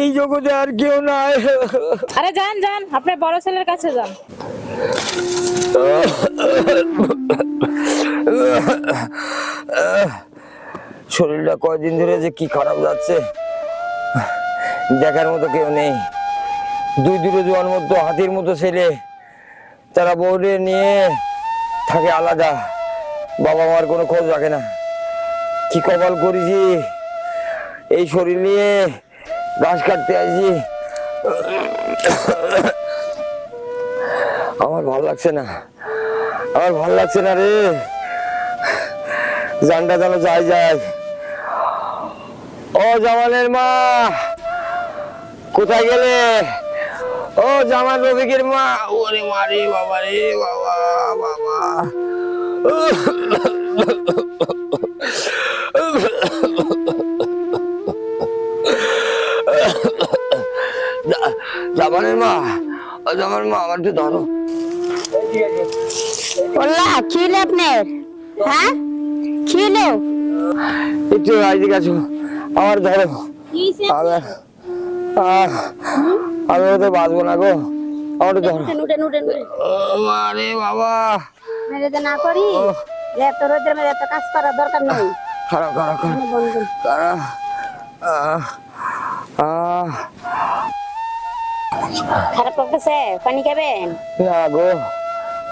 এই জগতে আর কেউ নাই। আরে যান যান, আপনার বড় ছেলের কাছে যান। শরীরটা কয়দিন ধরে যে কি খারাপ যাচ্ছে, দেখার মতো কেউ নেই। দুটো জোয়ান মতো হাতির মতো ছেলে, তারা বউরে নিয়ে থাকে আলাদা, বাবা মার কোনো খোঁজ রাখে না। কি কপাল করেছি, এই শরীর নিয়ে ঘাস কাটতে আসি। আমার ভালো লাগছে না, আমার ভালো লাগছে না রে। জানটা যেন যায় যায়। ও জামানের মা, কোথায় গেলে? ও জামান রফিকের মা। ওরে মারে বাবা রে বাবা বাবা। জামানের মা, জামানের মা, আমার একটু ধরো। বললা কি হলো আপনার? হ্যাঁ কি হলো? একটু এদিকে আছো, আমার ধরো। আমি ওদের বাঁচবো না গো, আমার ধরো। আরে বাবা, না করি এত রোদের মধ্যে এত কাজ করার দরকার নেই। খারাপ খারাপ খারাপ। খারাপ লাগতেছে, পানি খাবেন? না গো,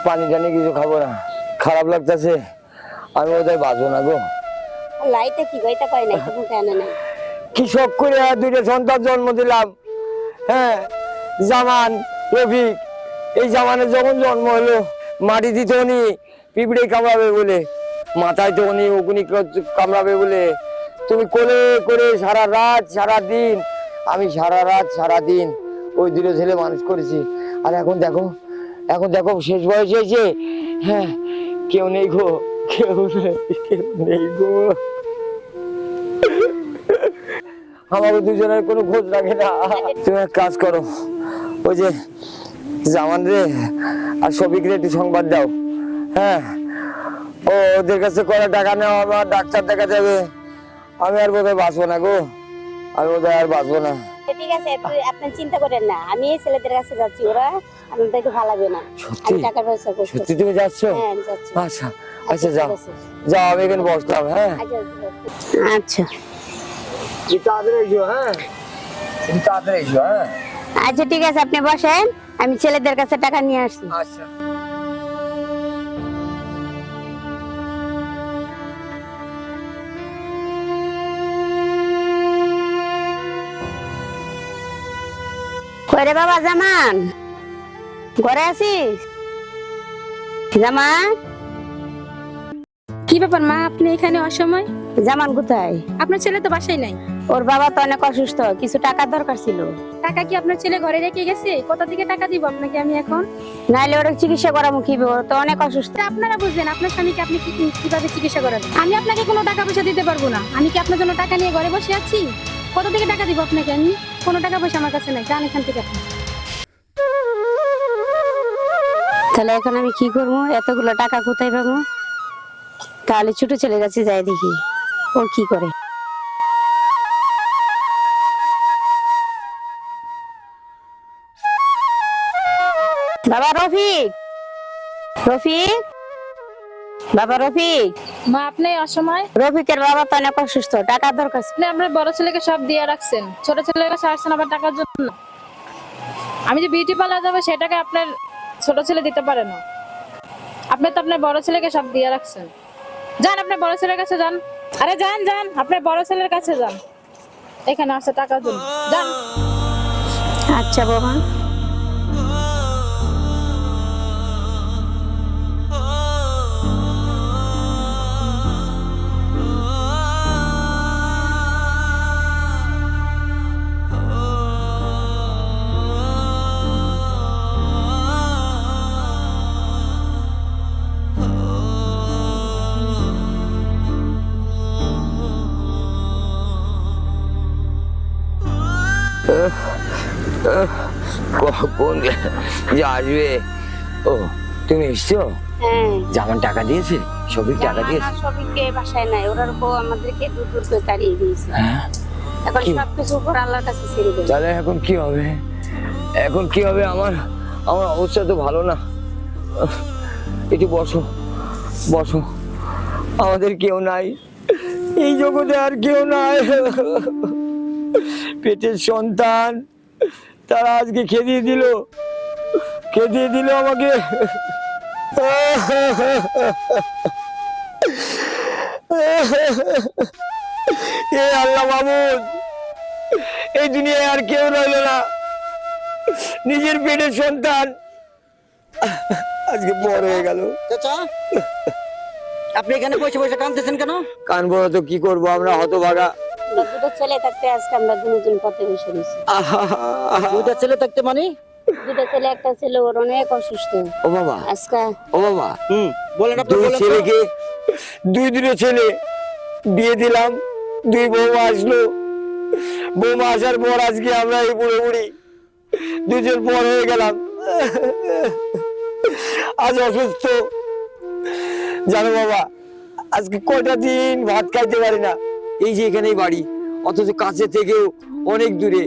পানি টানি কিছু খাবো না, খারাপ লাগতেছে। আমি ওদের বাঁচবো না গো। লাইতে কি বইতে কয় নাই তুমি কেন না? কি শখ করে দুইটা সন্তান জন্ম দিলাম। হ্যাঁ, জামান রফিক। এই জামানের যখন জন্ম হলো, মাটি দিত উনি পিঁপড়ে কামড়াবে বলে, মাথায় তো উনি ওগুনি কামড়াবে বলে তুমি কোলে করে সারা রাত সারা দিন, আমি সারা রাত সারা দিন ওই দুটো ছেলে মানুষ করেছি। আর এখন দেখো, এখন দেখো শেষ বয়সে এসে, হ্যাঁ, কেউ নেই গো, কেউ নেই গো। আমাকে দুজনের কোনো খোঁজ রাখে না। তুমি এক কাজ করো, ওই যে জামান রে আর শফিক রে একটু সংবাদ দাও। হ্যাঁ, ও ওদের কাছে করে টাকা নেওয়া, আমার ডাক্তার দেখা যাবে। আমি আর বোধহয় বাঁচবো না গো, আমি বোধহয় আর বাঁচবো না। ঠিক আছে, আপনি চিন্তা করেন না, আমি এই ছেলেদের কাছে যাচ্ছি, ওরা আপনাদেরকে ভালাবে না। আমি টাকা পয়সা করছি। সত্যি তুমি যাচ্ছ? হ্যাঁ যাচ্ছি। আচ্ছা আচ্ছা, যাও যাও, আমি এখানে বসলাম। হ্যাঁ আচ্ছা তাড়াতাড়ি এসো। হ্যাঁ তাড়াতাড়ি এসো। হ্যাঁ আচ্ছা ঠিক আছে, আপনি বসেন, আমি ছেলেদের কাছে টাকা নিয়ে আসছি। আচ্ছা। কইরে বাবা জামান, ঘরে আছিস? জামান, কি ব্যাপার মা, আপনি এখানে অসময়? জামান কোথায়? আপনার ছেলে তো বাসায় নাই। ওর বাবা তো অনেক অসুস্থ, কিছু টাকার দরকার ছিল। টাকা কি আপনার ছেলে ঘরে রেখে গেছে? কোথা থেকে টাকা দিব আপনাকে আমি এখন? নাইলে ওর চিকিৎসা করাবো কিভাবে, ওর তো অনেক অসুস্থ। তা আপনারা বুঝবেন আপনার স্বামীকে আপনি কিভাবে চিকিৎসা করাবেন। আমি আপনাকে কোনো টাকা পয়সা দিতে পারবো না। আমি কি আপনার জন্য টাকা নিয়ে ঘরে বসে আছি? কোথা থেকে টাকা দিব আপনাকে আমি? কোনো টাকা পয়সা আমার কাছে নাই, যান এখান থেকে আপনি। তাহলে এখন আমি কি করবো? এতগুলো টাকা কোথায় পাবো? তাহলে ছোট ছেলের কাছে যাই দেখি ও কি করে। বাবা রফিক, রফিক, বাবা রফিক। মা আপনি অসময়? রফিকের বাবা তো অনেক অসুস্থ, টাকা দরকার ছিল। আপনি আপনার বড় ছেলেকে সব দিয়ে রাখছেন, ছোট ছেলের কাছে আসছেন আবার টাকার জন্য। আমি যে বিউটি পার্লার যাবো সেটাকে আপনার ছোট ছেলে দিতে পারে না। আপনি তো আপনার বড় ছেলেকে সব দিয়ে রাখছেন। যান আপনার বড় ছেলের কাছে যান। আরে যান যান, আপনার বড় ছেলের কাছে যান, এখানে আছে টাকার জন্য, যান। আচ্ছা বাবা। কোন যে আসবে? ও তুমি এসছো? হ্যাঁ, জামান টাকা দিয়েছে, শফিক টাকা দিয়েছে। সবিকে বাসায় নাই, ওরার বউ আমাদেরকে দূর দূর করে তাড়িয়ে দিয়েছে। হ্যাঁ এখন কি? সবকিছু উপর আল্লাহর কাছে ছেড়ে দেব। তাহলে এখন কি হবে? এখন কি হবে? আমার আমার অবস্থা তো ভালো না। একটু বসো, বসো। আমাদের কেউ নাই এই জগতে, আর কেউ নাই। পেটের সন্তান, তারা আজকে খেদিয়ে দিল, খেদিয়ে দিল আমাকে। এ আল্লাহ মামুন, এই দুনিয়ায় আর কেউ রইল না। নিজের পেটের সন্তান আজকে বড় হয়ে গেল। চাচা, আপনি এখানে বসে বসে কাঁদতেছেন কেন? কানবো না তো কি করবো, আমরা হতভাগা। আমরা দুটো ছেলে থাকতে আজকে আমরা দুজন পথে বসে রয়েছি। দুইটা ছেলে থাকতে মানে? দুটো ছেলে, একটা ছেলে ওর অনেক অসুস্থ ও বাবা, আজকে। ও বাবা, বলেন আপনি, দুই বলেন তো। ছেলেকে, দুটো ছেলে বিয়ে দিলাম, দুই বৌমা আসলো। বৌমা আসার পর আজকে আমরা এই বুড়ো বুড়ি দুজন বড় হয়ে গেলাম। আজ অসুস্থ, জানো বাবা, আজকে কয়টা দিন ভাত খাইতে পারি না। এই যে এখানেই বাড়ি, অথচ কাছে থেকেও অনেক দূরে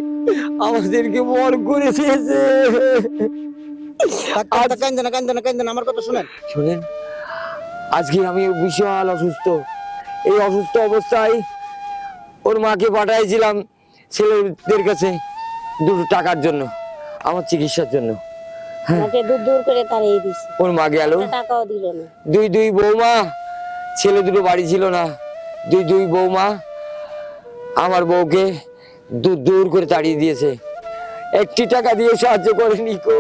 আমাদেরকে মর করে দিয়েছে। কাঁদেন না, কাঁদেন না, কাঁদেন না, আমার কথা শুনেন। শোনেন, আজকে আমি বিশাল অসুস্থ। এই অসুস্থ অবস্থায় ওর মাকে পাঠাইছিলাম ছেলেদের কাছে দুটো টাকার জন্য, আমার চিকিৎসার জন্য। আমাকে দূর দূর করে তাড়িয়ে দিছে, ওর মা গেল, টাকাও দিল না। দুই বৌমা, ছেলে দুটো বাড়ি ছিল না। দুই বৌমা আমার বউকে দূর করে তাড়িয়ে দিয়েছে, একটি টাকা দিয়ে সাহায্য করেনি কো।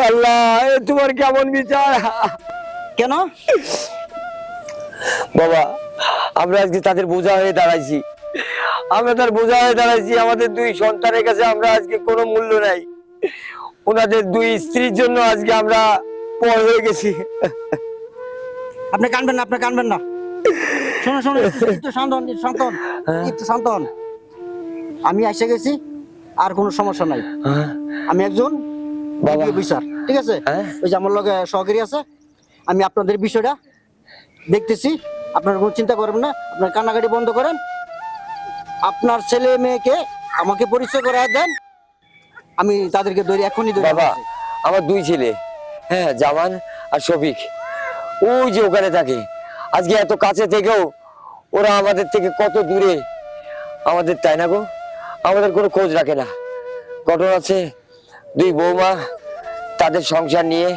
আল্লাহ, এ তোমার কেমন বিচার? কেন? বাবা, আমরা আজকে তাদের বোঝা হয়ে দাঁড়াইছি, আমরা তার বোঝা হয়ে দাঁড়াইছি। আমাদের দুই সন্তানের কাছে আমরা আজকে কোনো মূল্য নাই। ওনাদের দুই স্ত্রীর জন্য আজকে আমরা পর হয়ে গেছি। আপনি কাঁদবেন না, আপনি কাঁদবেন না। শোনো শোনো, একটু শান্ত হন, শান্ত হন, একটু শান্ত হন। আমি এসে গেছি, আর কোনো সমস্যা নাই। হ্যাঁ, আমি একজন বাবা। বিচার, ঠিক আছে? হ্যাঁ। ওই যে আমার লগে সহকারী আছে, আমি আপনাদের বিষয়টা দেখতেছি। আপনার কোনো চিন্তা করবেন না, আপনার কান্নাকাটি বন্ধ করেন। আপনার ছেলে মেয়েকে আমাকে পরিচয় করে দেন, আমি তাদেরকে ধরে এখনই ধরে বাবা, আনছি। আমার দুই ছেলে, হ্যাঁ, জামান আর শফিক, ওই যে ওখানে থাকে। আজকে এত কাছে থেকেও ওরা আমাদের থেকে কত দূরে আমাদের, তাই না গো? আমাদের কোনো খোঁজ রাখে না। ঘটনা আছে, দুই বৌমা তাদের সংসার নিয়ে,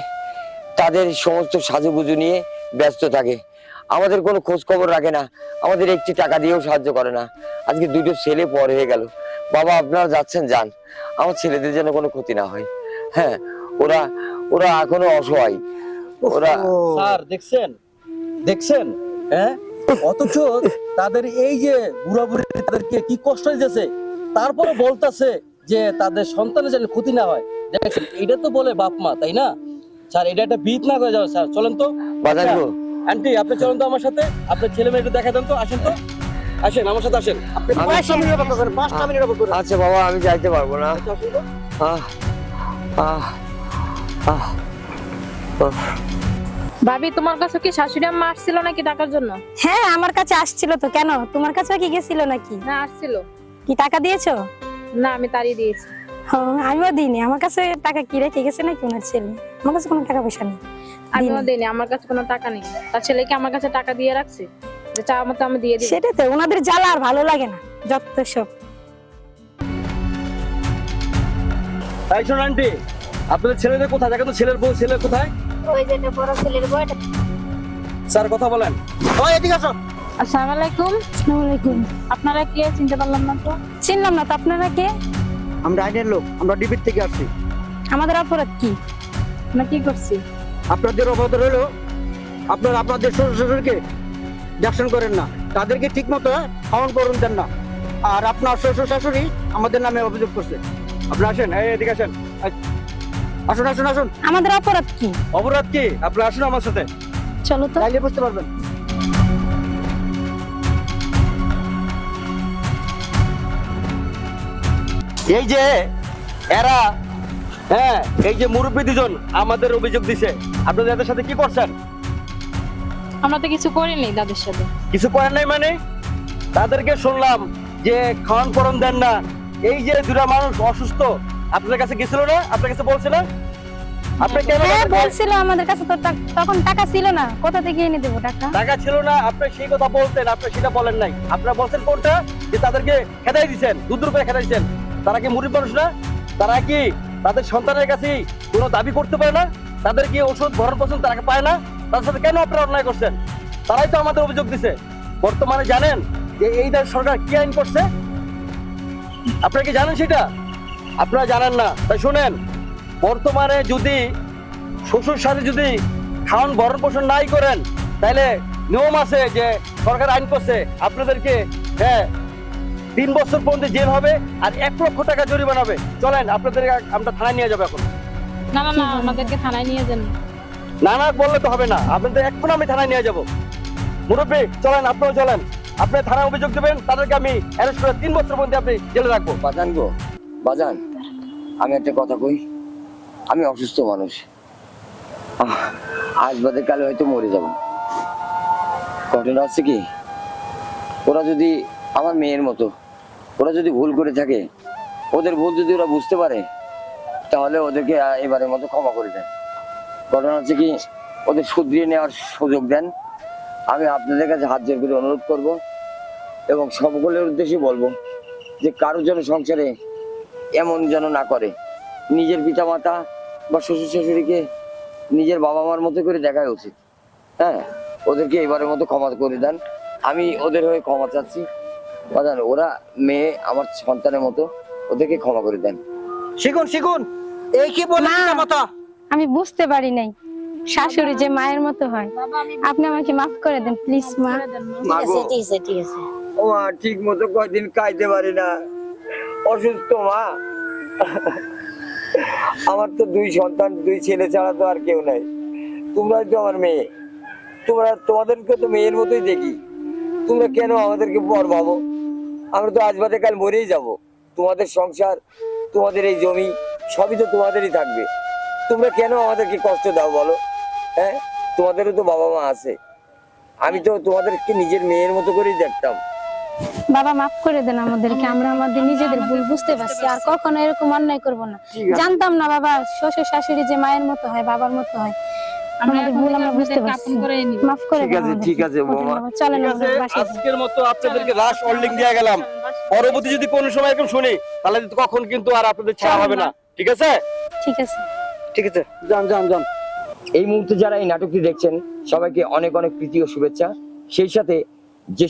তাদের সমস্ত সাজুগুজু নিয়ে ব্যস্ত থাকে, আমাদের কোনো খোঁজ খবর রাখে না, আমাদের একটি টাকা দিয়েও সাহায্য করে না। আজকে দুটো ছেলে পর হয়ে গেল। বাবা, আপনারা যাচ্ছেন যান, আমার ছেলেদের যেন কোনো ক্ষতি না হয়। হ্যাঁ, ওরা ওরা এখনো অসহায়। ওরা ও, স্যার দেখছেন, দেখছেন, হ্যাঁ, অথচ তাদের এই যে বুড়া বুড়ি তাদেরকে কি কষ্ট হইতেছে, তারপরে বলতাছে যে তাদের সন্তানের যেন ক্ষতি না হয়। দেখছেন, এটা তো বলে বাপ মা, তাই না স্যার? এটা একটা বিট না করে যাও স্যার। চলেন তো বাজার গো। আন্টি, আপনি চলেন তো আমার সাথে, আপনার ছেলে মেয়ে একটু দেখা দেন তো, আসেন তো, আসেন আমার সাথে আসেন। আপনি 5 মিনিট অপেক্ষা করেন, 5টা মিনিট অপেক্ষা করেন। আচ্ছা বাবা, আমি যাইতে পারবো না। আসুন তো। আহ আহ আহ আহ। ভাবি, তোমার কাছে কি শাশুড়ি আম্মা আসছিল নাকি টাকার জন্য? হ্যাঁ, আমার কাছে আসছিল তো। কেন, তোমার কাছে কি গেছিল নাকি? না, আসছিল। কি টাকা দিয়েছো? না, আমি তাড়িয়ে দিয়েছি। ও, আমিও দিইনি। আমার কাছে টাকা কি রেখে গেছে নাকি ওনার ছেলে? আমার কাছে কোনো টাকা পয়সা নেই। আমিও দিইনি, আমার কাছে কোনো টাকা নেই। তার ছেলেকে আমার কাছে টাকা দিয়ে রাখছে, যে চা মতো আমি দিয়ে দিই। সেটাই তো, ওনাদের জ্বালা আর ভালো লাগে না, যত সব। তাই শোন আন্টি, আপনাদের ছেলেদের কোথায়? দেখেন তো ছেলের বউ, ছেলে কোথায়? ওই যেটা বড় ছেলের বয়টা। স্যার কথা বলেন। ওই এদিকে আসো। আসসালামু আলাইকুম। আসসালামু আলাইকুম। আপনারা কে? চিনতে পারলাম না তো। চিনলাম না তো, আপনারা কে? আমরা আইনের লোক, আমরা ডিবির থেকে আসছি। আমাদের অপরাধ কি? না, কি করছি? আপনাদের অবদান রইল, আপনারা আপনাদের শ্বশুর শাশুড়িকে দেখশন করেন না, তাদেরকে ঠিক মতো খাওয়ান করুন দেন না। আর আপনার শ্বশুর শাশুড়ি আমাদের নামে অভিযোগ করছে। আপনি আসেন, এই এদিকে আসেন, আসুন আসুন আসুন। আমাদের অপরাধ কি? অপরাধ কি? আপনি আসুন আমার সাথে। চলো তো। তাইলে বুঝতে পারবেন। এই যে এরা, হ্যাঁ, এই যে মুরব্বী দুজন আমাদের অভিযোগ দিছে, আপনাদের এদের সাথে কি করছেন? আমরা তো কিছু করিনি তাদের সাথে। কিছু করেন নাই মানে? তাদেরকে শুনলাম যে খাওয়ান পরন দেন না। এই যে দুটা মানুষ অসুস্থ, আপনাদের কাছে গেছিল না? আপনার কাছে বলছে না? আপনি কেন হ্যাঁ বলছিল, আমাদের কাছে তো তখন টাকা ছিল না, কোথা থেকে এনে দেবো টাকা? টাকা ছিল না? আপনি সেই কথা বলতেন, আপনি সেটা বলেন নাই। আপনারা বলছেন কোনটা? যে তাদেরকে খেদাই দিচ্ছেন, দূর করে খেদাই দিচ্ছেন। তারা কি মুরিদ মানুষ না? তারা কি তাদের সন্তানের কাছে কোনো দাবি করতে পারে না? তাদের কি ওষুধ ভরণ পোষণ তারা পায় না? তাদের সাথে কেন আপনারা অন্যায় করছেন? তারাই তো আমাদের অভিযোগ দিছে। বর্তমানে জানেন যে এই দেশ সরকার কি আইন করছে? আপনারা কি জানেন সেটা? আপনারা জানেন না। তাই শুনেন, বর্তমানে যদি শ্বশুর সাথে যদি খাওয়ান ভরণ পোষণ নাই করেন, তাহলে নিয়ম আছে যে সরকার আইন করছে আপনাদেরকে 3 বছর পর্যন্ত জেল হবে আর 1 লক্ষ টাকা জরিমানা হবে। চলেন আপনাদের আমরা থানায় নিয়ে যাবো এখন। না না না, আমাদেরকে থানায় নিয়ে যান। না না বললে তো হবে না, আপনাদের এখন আমি থানায় নিয়ে যাবো। মুরব্বী চলেন, আপনারা চলেন। আপনি থানায় অভিযোগ দেবেন, তাদেরকে আমি অ্যারেস্ট করে 3 বছর পর্যন্ত আপনি জেলে রাখবো। বাজান গো, বাজান, আমি একটা কথা কই। আমি অসুস্থ মানুষ, আজ বাদে কালে হয়তো মরে যাব। ঘটনা হচ্ছে কি, ওরা যদি আমার মেয়ের মতো, ওরা যদি ভুল করে থাকে, ওদের ভুল যদি ওরা বুঝতে পারে, তাহলে ওদেরকে এবারের মতো ক্ষমা করে দেন। ঘটনা হচ্ছে কি, ওদের শুধরিয়ে নেওয়ার সুযোগ দেন। আমি আপনাদের কাছে হাত জোর করে অনুরোধ করব এবং সকলের উদ্দেশ্যে বলবো যে কারোর যেন সংসারে এমন যেন না করে। নিজের পিতামাতা বা শ্বশুর শাশুড়িকে নিজের বাবা মার মতো করে দেখাই উচিত। হ্যাঁ, ওদেরকে এবারের মতো ক্ষমা করে দেন। আমি ওদের হয়ে ক্ষমা চাচ্ছি। বাজান, ওরা মেয়ে আমার সন্তানের মতো, ওদেরকে ক্ষমা করে দেন। শিখুন শিখুন, এই কি বলে মা। মাথা? আমি বুঝতে পারি নাই শাশুড়ি যে মায়ের মতো হয়। আপনি আমাকে মাফ করে দেন প্লিজ মা। মাগো, ঠিক আছে ঠিক আছে। ও মা, ঠিক মতো কয়দিন খাইতে পারি না, অসুস্থ মা। আমার তো 2 সন্তান, 2 ছেলে ছাড়া তো আর কেউ নাই। তোমরাই তো আমার মেয়ে, তোমাদেরকে তো মেয়ের মতোই দেখি। তোমরা কেন আমাদেরকে পর ভাবো? আমরা তো আজ বাদে কাল মরেই যাব। তোমাদের সংসার, তোমাদের এই জমি সবই তো তোমাদেরই থাকবে। তোমরা কেন আমাদেরকে কষ্ট দাও বলো? হ্যাঁ, তোমাদেরও তো বাবা মা আছে। আমি তো তোমাদেরকে নিজের মেয়ের মতো করেই দেখতাম। বাবা মাফ করে দেন আমাদেরকে, আমরা আমাদের নিজেদের ভুল বুঝতে পারছি, আর কখনো এরকম অন্যায় করব না। জানতাম না বাবা শ্বশুর শাশুড়ি যে মায়ের মতো হয়, বাবার মতো হয়। আমাদের ভুল আমরা বুঝতে পারছি, মাফ করে ঠিক দেন আছে, আমাদেরকে। ঠিক আছে বৌমা। চলেন ঠিক আমাদের আছে, বাসায় যাই। আজকের মতো আপনাদেরকে লাস্ট ওয়ার্নিং দিয়ে গেলাম। পরবর্তী যদি কোনো সময় এরকম শুনি, তাহলে কখন কিন্তু আর আপনাদের ছাড়া হবে না। ঠিক আছে? ঠিক আছে। ঠিক আছে, যান যান যান। এই মুহূর্তে যারা এই নাটকটি দেখছেন, সবাইকে অনেক অনেক প্রীতি ও শুভেচ্ছা। সেই সাথে যে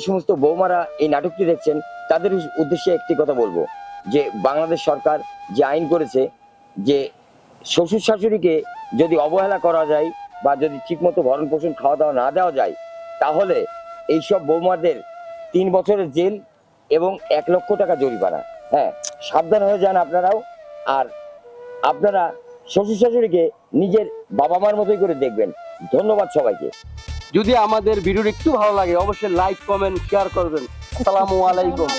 সমস্ত বৌমারা এই নাটকটি দেখছেন, তাদের উদ্দেশ্যে একটি কথা বলবো যে বাংলাদেশ সরকার যে আইন করেছে যে শ্বশুর শাশুড়িকে যদি অবহেলা করা যায় বা যদি ঠিকমতো ভরণ পোষণ খাওয়া দাওয়া না দেওয়া যায়, তাহলে এইসব বৌমাদের 3 বছরের জেল এবং 1 লক্ষ টাকা জরিমানা। হ্যাঁ, সাবধান হয়ে যান আপনারাও। আর আপনারা শ্বশুর শাশুড়িকে নিজের বাবা মার মতোই করে দেখবেন। ধন্যবাদ সবাইকে। যদি আমাদের ভিডিওটি একটু ভালো লাগে, অবশ্যই লাইক, কমেন্ট, শেয়ার করবেন। আসসালামু আলাইকুম।